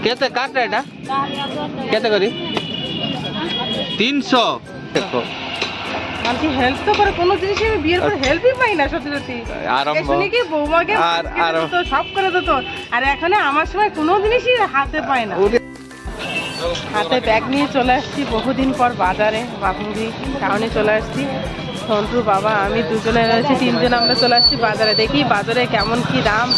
কেতে কাটটা এটা কেতে করি 300 দেখো আন্টি হেল্প তো করে কোনো জিনিসই আমি বিয়ের পর হেল্পই পাই না সত্যি সত্যি শুনি কি বৌমাকে আর তো সব করে দিত আর এখানে আমার সময় কোনো জিনিসই হাতে পায় না হাতে ব্যাগ নিয়ে চলে আসছি বহুদিন পর বাজারে বাপুরি টাউনে চলে আসছি সন্টু বাবা আমি দুজনে রয়েছি তিনজন আমরা চলে আসছি বাজারে দেখি বাজারে কেমন কি দাম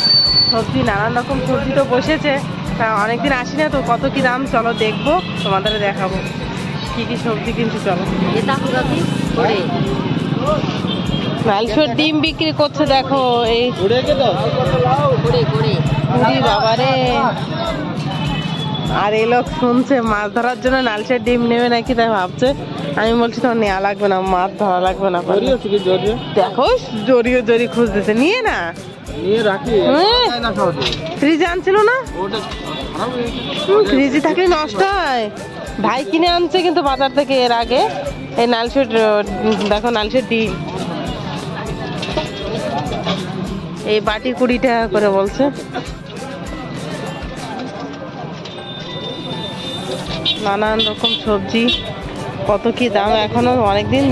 সবজি নানান রকম সবজি তো বসেছে তা অনেকদিন আসি না তো কত কি দাম চলো দেখবো তোমাদের দেখাবো কি কি সবজি কিনছি চলো লালসর ডিম বিক্রি করছে দেখো এই বাবারে আর এই লোক শুনছে মাছ ধরার জন্য নালসের ডিম নেবে নাকি তাই ভাবছে আমি বলছি তো নেওয়া লাগবে না মাছ ধরা লাগবে না দেখো জড়িয়ে জড়ি খুঁজতেছে নিয়ে না ফ্রিজে আনছিল না ফ্রিজে থাকলে নষ্ট হয় ভাই কিনে আনছে কিন্তু বাজার থেকে এর আগে এই নালসের দেখো নালসের ডিম এই বাটি 20 টাকা করে বলছে নানান রকম সবজি কত কি দাম এখনো অনেকদিন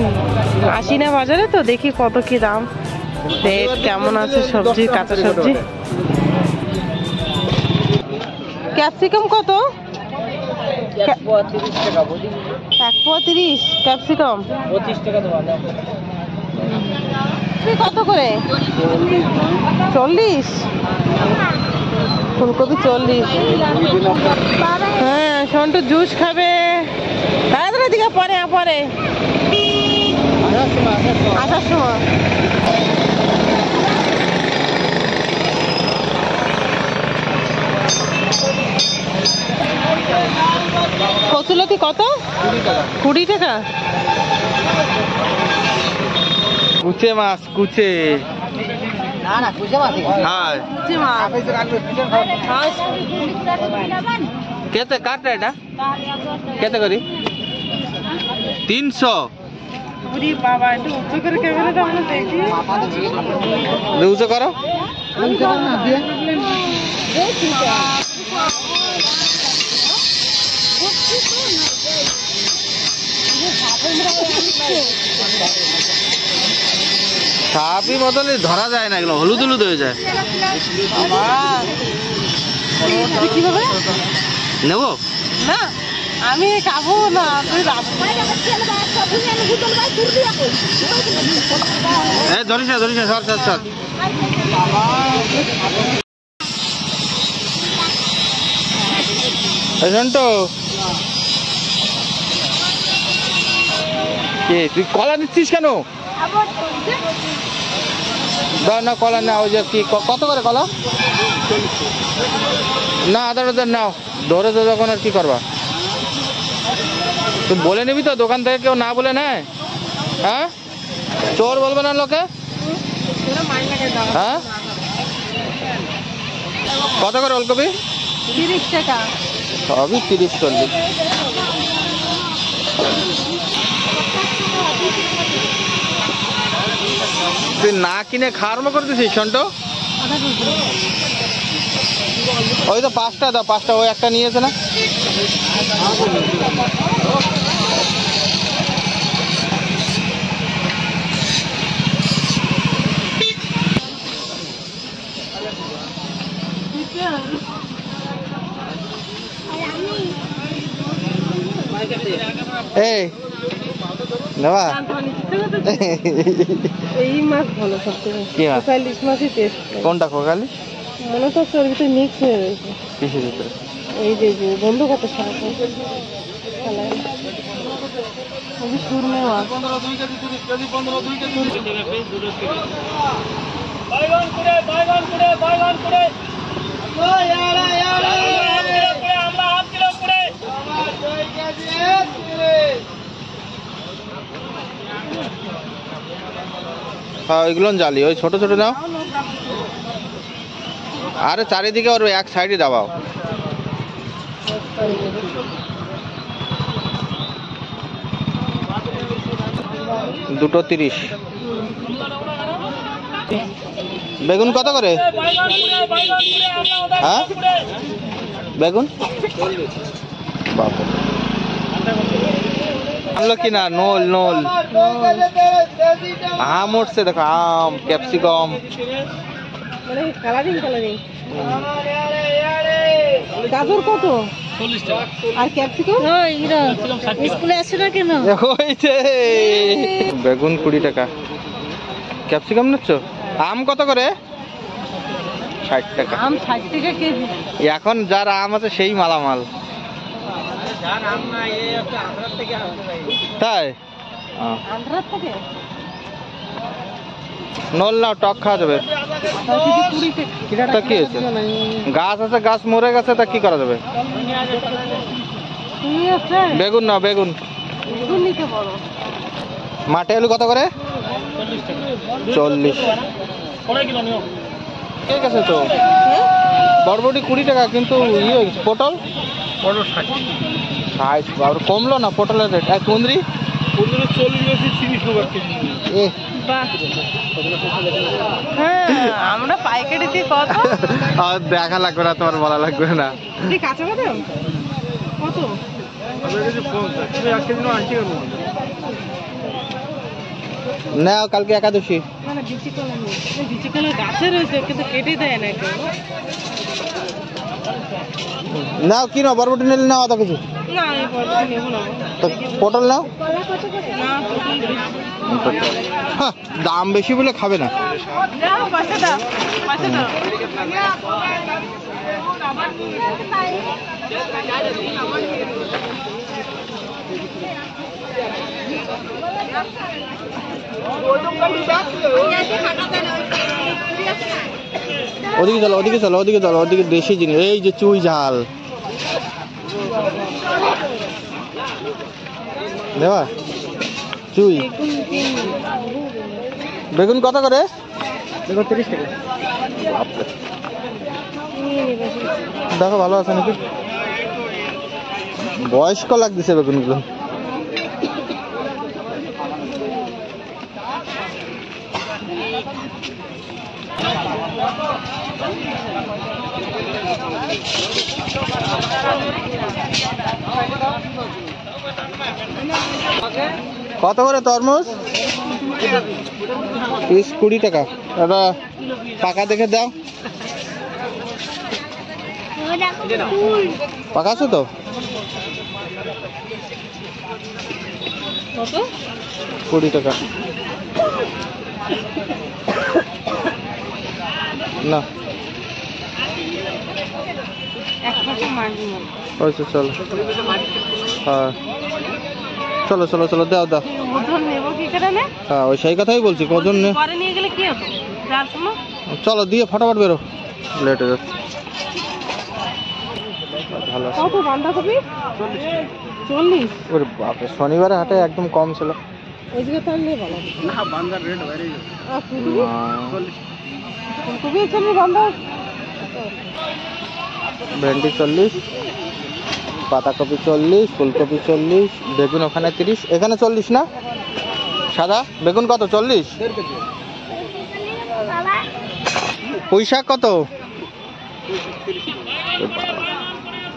আসি না বাজারে তো দেখি কত কি দাম রেট কেমন আছে সবজি কাঁচা সবজি ক্যাপসিকাম কত 1.30 ক্যাপসিকাম 25 টাকা কত করে 40 ফুলকপি 40 হ্যাঁ সন্টু জুস খাবে তাড়াতাড়ি দিকে পরে পরে আসার সময় কচুলতি কত 20 টাকা কুচে মাছ কুচে কেতে কাটটা এটা কেতে করি 300 বাবা একটু উঁচু করে ক্যামেরাটা আমরা দেখি উঁচু করো সাপই মতন ধরা যায় না এগুলো হলুদ হলুদ হয়ে যায় কিভাবে নেবো না আমি খাবো না ধরিস না ধরিস না সর সর সর তো তুই কলা দিচ্ছিস কেন না কলা না ওই যে কি কত করে কলা না আধার নাও ধরে তো যখন আর কি করবা তুই বলে নিবি তো দোকান থেকে কেউ না বলে নেয় হ্যাঁ চোর বলবে না লোকে হ্যাঁ কত করে ওলকপি 30 টাকা সবই 30-40 তুই না কিনে খাওয়ার মতো করতেছিস সন্টু ওই তো 5টা দাও 5টা ওই একটা নিয়েছে না এই নেবা এই মাছ ভালো সবথেকে কোকালিশ মাছই টেস্ট কোনটা কোকালিশ মনে তো চর্বিতে মিক্স হয়ে রয়েছে কিসের ভিতরে এই যে বন্ধ কত সারা সুরমে মাছ হ্যাঁ ওইগুলো জালি ওই ছোট ছোট নাও আরে চারিদিকে ওর এক সাইডে দাবাও দুটো 30 বেগুন কত করে হ্যাঁ বেগুন বাবা আনলো কি না? নোল নোল আম উঠছে দেখো, আম, ক্যাপসিকাম। Colouring colouring. গাজর কত? 40 টাকা। আর ক্যাপসিকাম? স্কুলে আসছে না কেন? হইছে। বেগুন 20 টাকা, ক্যাপসিকাম নিচ্ছ? আম কত করে? 60 টাকা। আম 60 টাকা কেজি। এখন যার আম আছে সেই মালামাল। তাই নল নাও, টক খাওয়া যাবে। কি হয়েছে? গাছ আছে, গাছ মরে গেছে, তা কি করা যাবে? বেগুন নাও, বেগুন। মাঠে আলু কত করে? 40। ঠিক আছে তো। বরবটি 20 টাকা, কিন্তু পটল 60। কমলো না পটলের রেট? আর কুঁদরি? আমরা পাইকারি দিয়ে কত দেখা লাগবে না, তোমার বলা লাগবে না। কাঁচা বাদাম কত? নাও, কালকে একাদশী। বিচি কলা গাছে রয়েছে, কিন্তু কেটে দেয় না কেউ। নাও, কি নাও? বরবটি নিলে নাও আধা কেজি। না আমি বরবটি নেব না। তো পটল নাও। হ্যাঁ, দাম বেশি বলে খাবে না। ওদিকে চলো, ওদিকে চলো, ওদিকে চলো, ওদিকে দেশি জিনিস। এই যে চুই ঝাল দেওয়া, চুই। বেগুন কত করে? 30 টাকা। দেখো ভালো আছে নাকি? বয়স্ক লাগতেছে বেগুনগুলো। কত করে তরমুজ? 20 টাকা। দাদা পাকা দেখে দাও। পাকা আছে তো? 20 টাকা। না চলো, হ্যাঁ চলো চলো চলো, দাও দাও। হ্যাঁ ওই সেই কথাই বলছি, কজন নিয়ে গেলে কি হতো? চলো দিয়ে ফটাফট বেরো, লেট হয়ে যাচ্ছে। ভালো আছে। বাঁধাকপি 40। ওরে বাপরে, শনিবারে হাটে একদম কম ছিল। ওইদিকে তাহলে ভালো না, বান্দার রেট বাইরে গেছে। ফুলকপি 40, বাঁধা ভেন্ডি 40, পাতাকপি 40, ফুলকপি 40, বেগুন ওখানে 30, এখানে 40 না? সাদা বেগুন কত? 40। পুঁই শাক কত?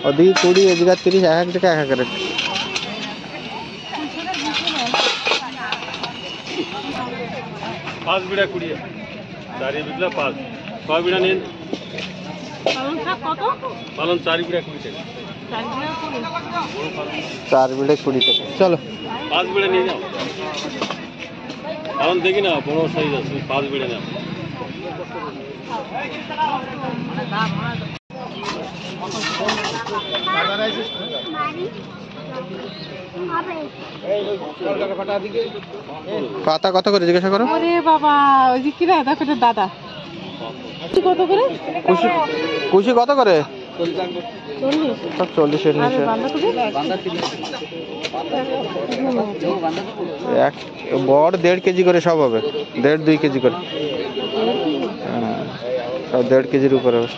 ওদিকে 20, এদিকে 30, এক টাকা এক রেট। পাঁচ বিড়া 20, চারি বিঘলা 5, 6 বিড়া নিন। পালং শাক কত? পালং 4 বিড়া 20 টাকা। 4 বিড়া 20 টাকা। চলো 5 বিড়া নিয়ে যাও। পালং দেখি না, বড় সাইজ আছে, 5 বিড়া নাও। পাতা কত করে জিজ্ঞাসা করো? আরে বাবা, ওই যে কি দাদা করে দাদা কত করে? কুশি কত করে? 40। সব 40 এর নিচে। এক বড় 1.5 কেজি করে সব হবে, 1.5-2 কেজি করে। হ্যাঁ সব 1.5 কেজির উপরে হবে।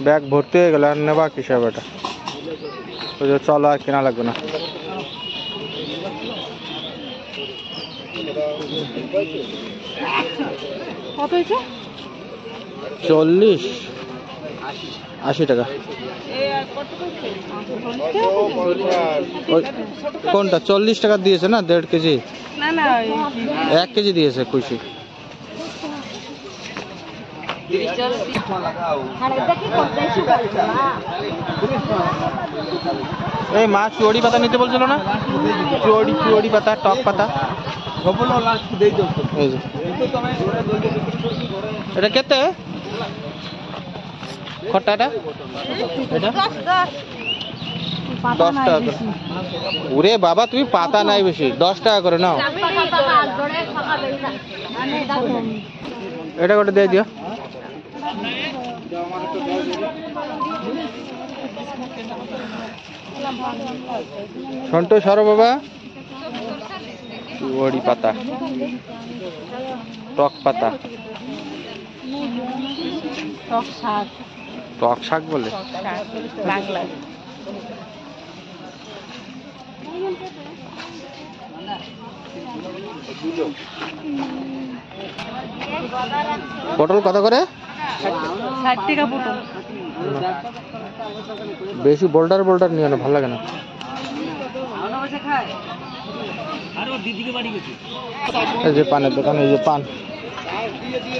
ব্যাগ ভর্তি হয়ে গেল, আর নেবা কিসে এটা? ওই যে চলো, আর কেনা লাগবে না। কত হয়েছে? 40 80 টাকা। কোনটা 40 টাকা দিয়েছে না? 1.5 কেজি? না না, 1 কেজি দিয়েছে খুশি। এই মা চুয়াড়ি পাতা নিতে বলছিল না? চুয়াড়ি পাতা, টক পাতা। এই যে এটা কেতে খট্টাটা? এটা 10 টাকা করে। ওরে বাবা, তুমি পাতা নাই বেশি, 10 টাকা করে নাও। এটা গোটে দিয়ে দিও। সন্টু সরো বাবা। চুয়াড়ি পাতা, টক পাতা, টক শাক বলে। পটল কত করে? 60 টাকা পটল। বেশি বোল্ডার নিও না, ভালো লাগে না। এই যে পানের দোকান, এই যে পান,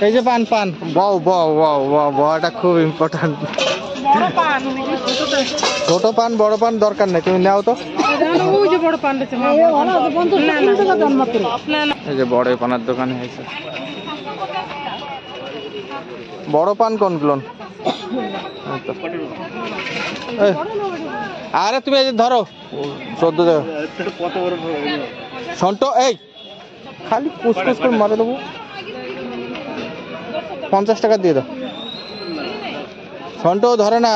এই যে পান পান। বাও বাও বাও বাও, বড়টা খুব ইম্পর্টেন্ট। ছোট পান বড় পান দরকার নেই, তুমি নাও তো। এই যে বড় পানের দোকানে হয়েছে। বড় পান কোনগুলো? আরে তুমি এই যে ধরো 14 টাকা। সন্টো এই খালি কুচকুচ করে মারে দেবো। 50 টাকা দিয়ে দাও। সন্টো ধরে না।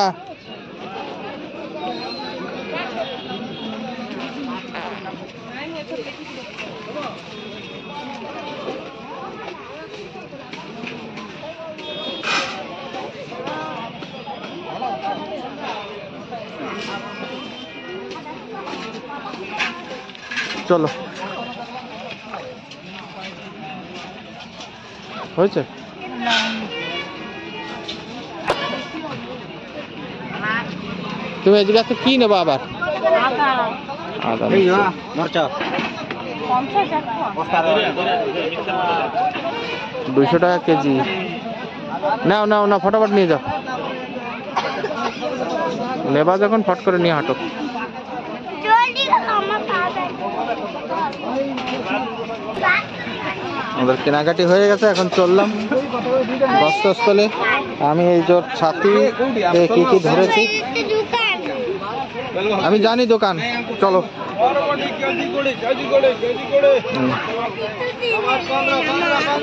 চলো, হয়েছে? তুমি এদিকে আসতে কি নেবো আবার? আদা, মরচা 200 টাকা কেজি। নাও নাও না, ফটাফট নিয়ে যাও। নেবা যখন ফট করে নিয়ে হাঁটো। আমাদের কেনাকাটি হয়ে গেছে, এখন চললাম বস্ত্রস্থলে। আমি এই জোর ছাতি কি কি ধরেছি আমি জানি দোকান। চলো,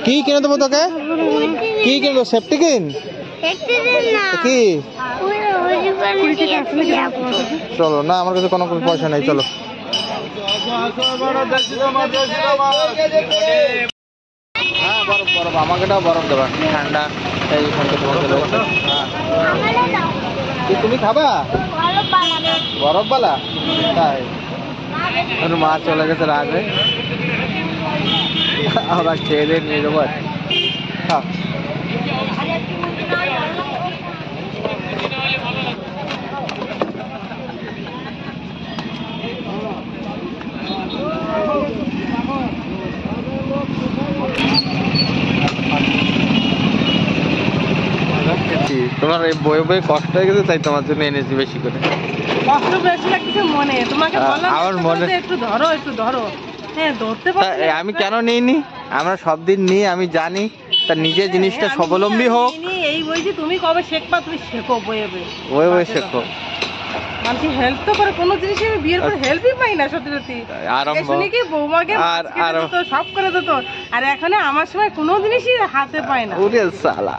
কি কিনে দেবো তোকে? কি কিনে দেবো? সেফটি কিন কি? চলো না, আমার কাছে কোনো পয়সা নেই। চলো, হ্যাঁ বরফ বরফ, আমাকে এটাও বরফ দেবা, ঠান্ডা। এই তুমি খাবা বরফবালা? তাই মা চলে গেছে রাগে, আমরা খেয়ে দিয়ে নিয়ে যাবো। হ্যাঁ তোমার এই বই বই কষ্ট হয়ে গেছে, তাই তোমার জন্য এনেছি বেশি করে। কষ্ট বেশি লাগছে মনে, তোমাকে বললাম আমার মনে একটু ধরো একটু ধরো। হ্যাঁ ধরতে পারছি। আমি কেন নিইনি? আমরা সব দিন নিই, আমি জানি। তা নিজে জিনিসটা স্বাবলম্বী হোক। এই বইছি তুমি কবে শেখবা? তুমি শেখো বইয়ে বই শেখো। মানুষ হেল্প তো করে, কোনো জিনিস আমি বিয়ের পর হেল্পই পাই না। সত্যি সত্যি শুনি কি বৌমাকে তো সব করে দিত, আর এখন আমার সময় কোনো জিনিসই হাতে পায় না। ওরে শালা,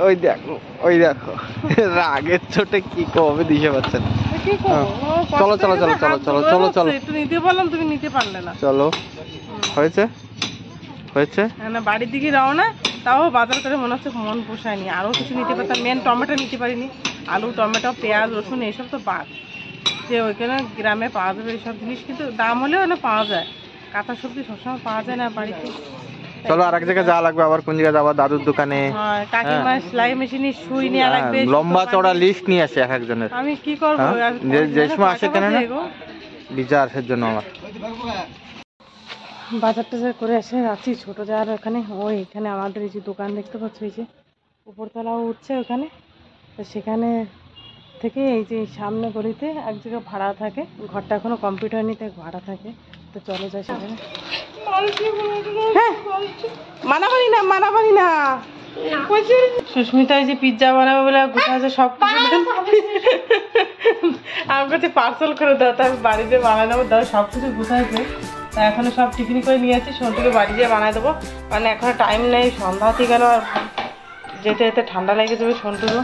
ওই দেখ ওই দেখো রাগের চোটে কি কবে দিশে পাচ্ছেন। চলো চলো চলো চলো চলো চলো চলো, একটু নিতে বললাম তুমি নিতে পারলে না। চলো হয়েছে হয়েছে না বাড়ির দিকে যাও না, তাও বাজার করে মনে হচ্ছে মন পোষায়নি, আরও কিছু নিতে পারতাম। মেন টমেটো নিতে পারিনি, আলু টমেটো পেঁয়াজ রসুন এইসব তো বাদ, যে ওইখানে গ্রামে পাওয়া যাবে এইসব জিনিস, কিন্তু দাম হলেও না পাওয়া যায়, কাঁচা সবজি সবসময় পাওয়া যায় না বাড়িতে। চলো আর এক জায়গায় যাওয়া লাগবে, আবার কোন জায়গায় যাবো? দাদুর দোকানে। কাকিমা সেলাই মেশিনে সুই নেওয়া লাগবে, লম্বা চড়া লিস্ট নিয়ে আসে এক একজনের। আমি কি করবো, যে সময় আসে কেন না বিচারের জন্য আমার বাজার টাজার করে এসে রাখছি ছোট যার ওখানে, ওই এখানে আমাদের এই যে দোকান দেখতে পাচ্ছ, এই যে উপরতলাও উঠছে ওখানে, তো সেখানে থেকে এই যে সামনে গলিতে এক জায়গায় ভাড়া থাকে, ঘরটা এখনো কমপ্লিট হয়নি তাই ভাড়া থাকে, তো চলো যাই সেখানে। হ্যাঁ মানাবানি না মানাবানি না, সুস্মিতা এই যে পিৎজা বানাবে বলে গোটা আছে সব আমার কাছে পার্সেল করে দাও, তো আমি বাড়িতে বানাই দেবো, দাও সব কিছু গুছাইছে, তা এখনো সব টিফিন করে নিয়ে আসছি, সন্টুকে বাড়ি যেয়ে বানাই দেবো, মানে এখনো টাইম নেই, সন্ধ্যা হতে গেল আর যেতে যেতে ঠান্ডা লেগে যাবে সন্টুরও।